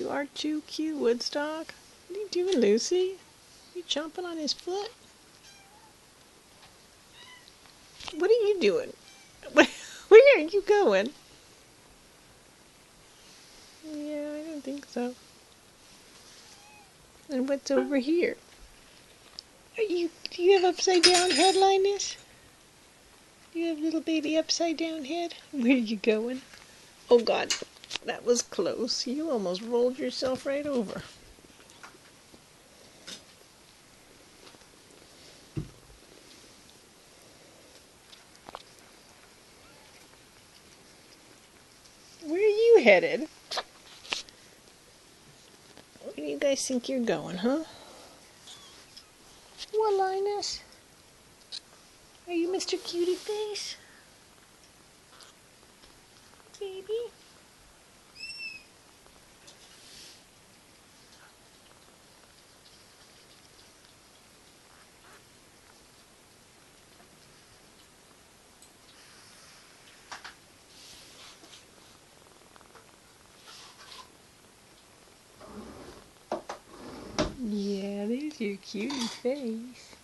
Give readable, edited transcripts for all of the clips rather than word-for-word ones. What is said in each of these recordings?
You are too cute, Woodstock. What are you doing, Lucy? You chomping on his foot? What are you doing? Where are you going? Yeah, I don't think so. And what's over here? Do you have upside down head, Linus? Do you have little baby upside down head? Where are you going? Oh God, that was close. You almost rolled yourself right over. Where are you headed? Where do you guys think you're going, huh? What, Linus? Are you Mr. Cutie Face? Baby? Yeah, there's your cutie face.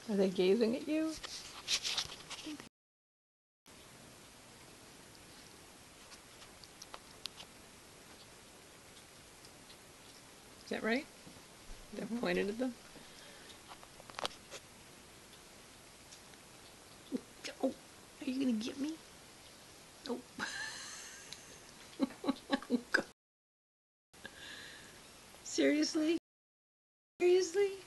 Are they gazing at you? Is that right? They're pointed at them? Oh, are you gonna get me? Oh. Oh God. Seriously? Seriously?